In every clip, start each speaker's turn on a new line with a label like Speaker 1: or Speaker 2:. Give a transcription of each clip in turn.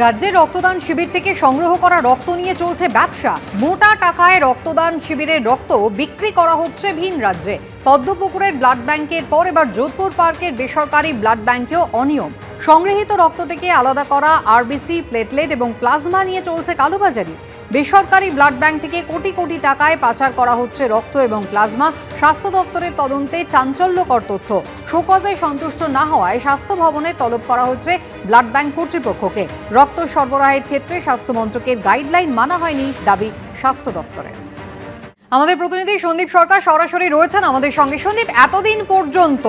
Speaker 1: রাজ্যে রক্তদান শিবির থেকে সংগ্রহ করা রক্ত নিয়ে চলছে ব্যবসা। মোটা টাকায় রক্তদান শিবিরের রক্ত বিক্রি করা হচ্ছে ভিন রাজ্যে। পদ্মপুকুরের ব্লাড ব্যাংকের পর এবার যোধপুর পার্কের বেসরকারি ব্লাড ব্যাংকেও অনিয়ম। সংগৃহীত রক্ত থেকে আলাদা করা আরবিসি, প্লেটলেট এবং প্লাজমা নিয়ে চলছে কালোবাজারি। বেসরকারি ব্লাড ব্যাংক থেকে কোটি কোটি টাকায় পাচার করা হচ্ছে রক্ত এবং প্লাজমা। স্বাস্থ্য দপ্তরের তদন্তে চাঞ্চল্যকর তথ্য। শোকজে সন্তুষ্ট না হওয়ায় স্বাস্থ্য ভবনে তলব করা হচ্ছে ব্লাড ব্যাংক কর্তৃপক্ষকে। রক্ত সরবরাহের ক্ষেত্রে স্বাস্থ্য মন্ত্রকের গাইডলাইন মানা হয়নি, দাবি স্বাস্থ্য দপ্তরের। আমাদের প্রতিনিধি সন্দীপ সরকার সরাসরি রয়েছেন আমাদের সঙ্গে। সন্দীপ, এতদিন পর্যন্ত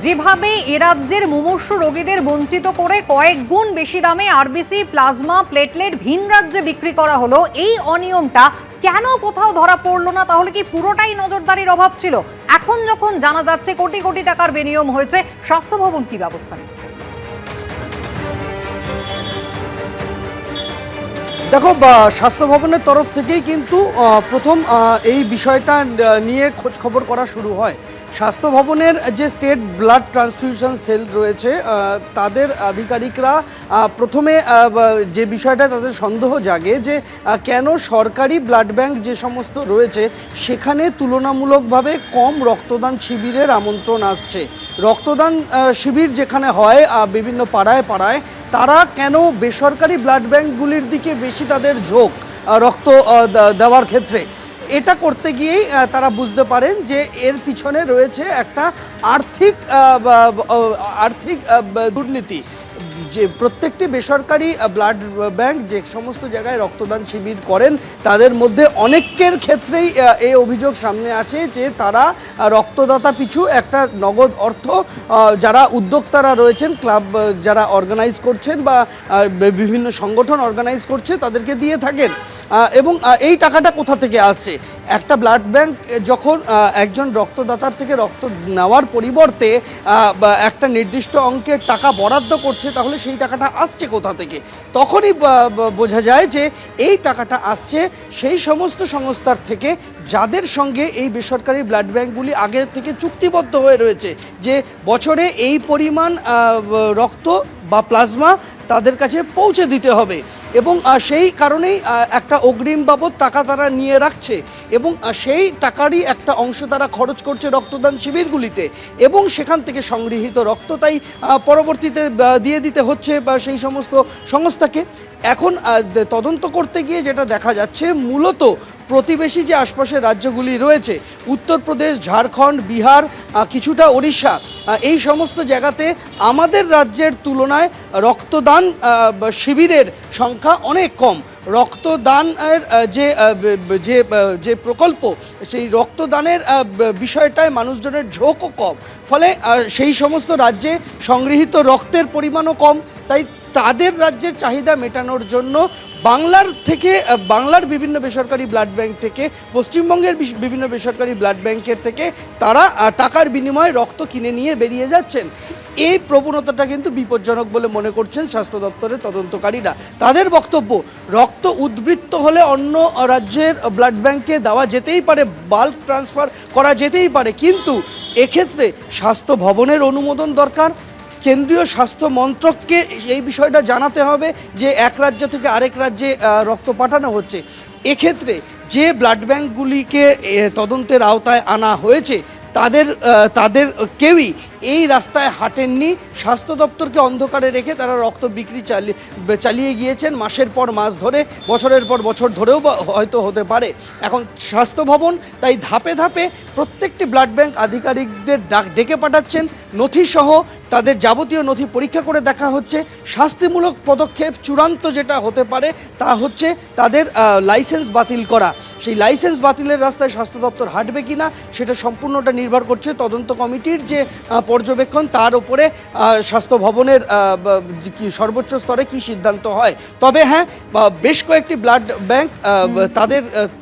Speaker 1: যেভাবে এ রাজ্যের মুমূর্ষু রোগীদের বঞ্চিত করে কয়েক গুণ বেশি দামে আরবিসি, প্লাজমা, প্লেটলেট ভিন রাজ্যে বিক্রি করা হলো, এই অনিয়মটা কেন কোথাও ধরা পড়লো না? তাহলে কি পুরোটাই নজরদারির অভাব ছিল? এখন যখন জানা যাচ্ছে কোটি কোটি টাকার বেনিয়ম হয়েছে, স্বাস্থ্য ভবন কি ব্যবস্থা নিচ্ছে?
Speaker 2: দেখো, স্বাস্থ্য ভবনের তরফ থেকেই কিন্তু প্রথম এই বিষয়টা নিয়ে খোঁজ খবর করা শুরু হয়। স্বাস্থ্য ভবনের যে স্টেট ব্লাড ট্রান্সফিউশন সেল রয়েছে তাদের আধিকারিকরা প্রথমে যে বিষয়টা তাদের সন্দেহ জাগে যে কেন সরকারি ব্লাড ব্যাংক যে সমস্ত রয়েছে সেখানে তুলনামূলকভাবে কম রক্তদান শিবিরের আমন্ত্রণ আসছে। রক্তদান শিবির যেখানে হয় বিভিন্ন পাড়ায় পাড়ায়, তারা কেন বেসরকারি ব্লাড ব্যাংকগুলির দিকে বেশি তাদের ঝোঁক রক্ত দেওয়ার ক্ষেত্রে? এটা করতে গিয়েই তারা বুঝতে পারেন যে এর পিছনে রয়েছে একটা আর্থিক দুর্নীতি। যে প্রত্যেকটি বেসরকারি ব্লাড ব্যাংক যে সমস্ত জায়গায় রক্তদান শিবির করেন তাদের মধ্যে অনেকের ক্ষেত্রেই এই অভিযোগ সামনে আসে যে তারা রক্তদাতা পিছু একটা নগদ অর্থ যারা উদ্যোক্তারা রয়েছেন, ক্লাব যারা অর্গানাইজ করছেন বা বিভিন্ন সংগঠন অর্গানাইজ করছে তাদেরকে দিয়ে থাকেন। এবং এই টাকাটা কোথা থেকে আসছে? একটা ব্লাড ব্যাংক যখন একজন রক্তদাতার থেকে রক্ত নেওয়ার পরিবর্তে একটা নির্দিষ্ট অঙ্কের টাকা বরাদ্দ করছে, তাহলে সেই টাকাটা আসছে কোথা থেকে? তখনই বোঝা যায় যে এই টাকাটা আসছে সেই সমস্ত সংস্থার থেকে যাদের সঙ্গে এই বেসরকারি ব্লাড ব্যাংকগুলি আগের থেকে চুক্তিবদ্ধ হয়ে রয়েছে যে বছরে এই পরিমাণ রক্ত বা প্লাজমা তাদের কাছে পৌঁছে দিতে হবে, এবং সেই কারণেই একটা অগ্রিম বাবদ টাকা তারা নিয়ে রাখছে এবং সেই টাকারই একটা অংশ তারা খরচ করছে রক্তদান শিবিরগুলিতে, এবং সেখান থেকে সংগৃহীত রক্তটাই পরবর্তীতে দিয়ে দিতে হচ্ছে বা সেই সমস্ত সংস্থাকে। এখন তদন্ত করতে গিয়ে যেটা দেখা যাচ্ছে, মূলত প্রতিবেশী যে আশপাশের রাজ্যগুলি রয়েছে, উত্তরপ্রদেশ, ঝাড়খণ্ড, বিহার, কিছুটা ওড়িশা, এই সমস্ত জায়গাতে আমাদের রাজ্যের তুলনায় রক্তদান শিবিরের সংখ্যা অনেক কম। রক্তদানের যে প্রকল্প, সেই রক্তদানের বিষয়টায় মানুষজনের ঝোঁকও কম, ফলে সেই সমস্ত রাজ্যে সংগৃহীত রক্তের পরিমাণও কম। তাই তাদের রাজ্যের চাহিদা মেটানোর জন্য বাংলার বিভিন্ন বেসরকারি ব্লাড ব্যাংক থেকে, পশ্চিমবঙ্গের বিভিন্ন বেসরকারি ব্লাড ব্যাংকের থেকে তারা টাকার বিনিময়ে রক্ত কিনে নিয়ে বেরিয়ে যাচ্ছেন। এই প্রবণতাটা কিন্তু বিপজ্জনক বলে মনে করছেন স্বাস্থ্য দপ্তরের তদন্তকারীরা। তাদের বক্তব্য, রক্ত উদ্বৃত্ত হলে অন্য রাজ্যের ব্লাড ব্যাংকে দেওয়া যেতেই পারে, বাল্ক ট্রান্সফার করা যেতেই পারে, কিন্তু এক্ষেত্রে স্বাস্থ্য ভবনের অনুমোদন দরকার। কেন্দ্রীয় স্বাস্থ্য মন্ত্রককে এই বিষয়টা জানাতে হবে যে এক রাজ্য থেকে আরেক রাজ্যে রক্ত পাঠানো হচ্ছে। এক্ষেত্রে যে ব্লাড ব্যাংকগুলিকে তদন্তের আওতায় আনা হয়েছে তাদের কেউই এই রাস্তায় হাঁটেননি। স্বাস্থ্য দপ্তরকে অন্ধকারে রেখে তারা রক্ত বিক্রি চালিয়ে গিয়েছেন মাসের পর মাস ধরে, বছরের পর বছর ধরেও হয়তো হতে পারে। এখন স্বাস্থ্য ভবন তাই ধাপে ধাপে প্রত্যেকটি ব্লাড ব্যাংক আধিকারিকদের ডেকে পাঠাচ্ছেন, নথিসহ তাদের যাবতীয় নথি পরীক্ষা করে দেখা হচ্ছে। শাস্তিমূলক পদক্ষেপ চূড়ান্ত যেটা হতে পারে তা হচ্ছে তাদের লাইসেন্স বাতিল করা। সেই লাইসেন্স বাতিলের রাস্তায় স্বাস্থ্য দপ্তর হাঁটবে কিনা সেটা সম্পূর্ণটা নির্ভর করছে তদন্ত কমিটির যে পর্যবেক্ষণ, তার উপরে স্বাস্থ্য ভবনের সর্বোচ্চ স্তরে কি সিদ্ধান্ত হয়। তবে হ্যাঁ, বেশ কয়েকটি ব্লাড ব্যাংক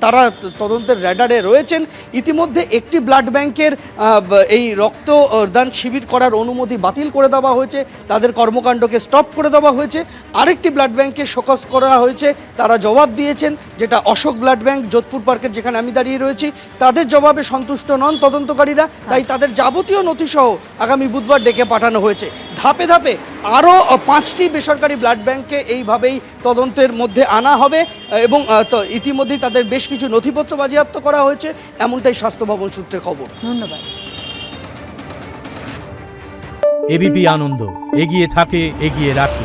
Speaker 2: তারা তদন্তের র্যাডারে রয়েছেন। ইতিমধ্যে একটি ব্লাড ব্যাংকের এই রক্তদান শিবির করার অনুমতি বাতিল বাতিল করে দেওয়া হয়েছে, তাদের কর্মকাণ্ডকে স্টপ করে দেওয়া হয়েছে। আরেকটি ব্লাড ব্যাংকে শোকজ করা হয়েছে, তারা জবাব দিয়েছেন, যেটা অশোক ব্লাড ব্যাংক যোধপুর পার্কের, যেখানে আমি দাঁড়িয়ে রয়েছি। তাদের জবাবে সন্তুষ্ট নন তদন্তকারীরা, তাই তাদের যাবতীয় নথিসহ আগামী বুধবার ডেকে পাঠানো হয়েছে। ধাপে ধাপে আরও 5টি বেসরকারি ব্লাড ব্যাংককে এইভাবেই তদন্তের মধ্যে আনা হবে এবং ইতিমধ্যেই তাদের বেশ কিছু নথিপত্র বাজেয়াপ্ত করা হয়েছে, এমনটাই স্বাস্থ্য ভবন সূত্রে খবর।
Speaker 1: ধন্যবাদ।
Speaker 3: এবিপি আনন্দ, এগিয়ে থাকে, এগিয়ে রাখে।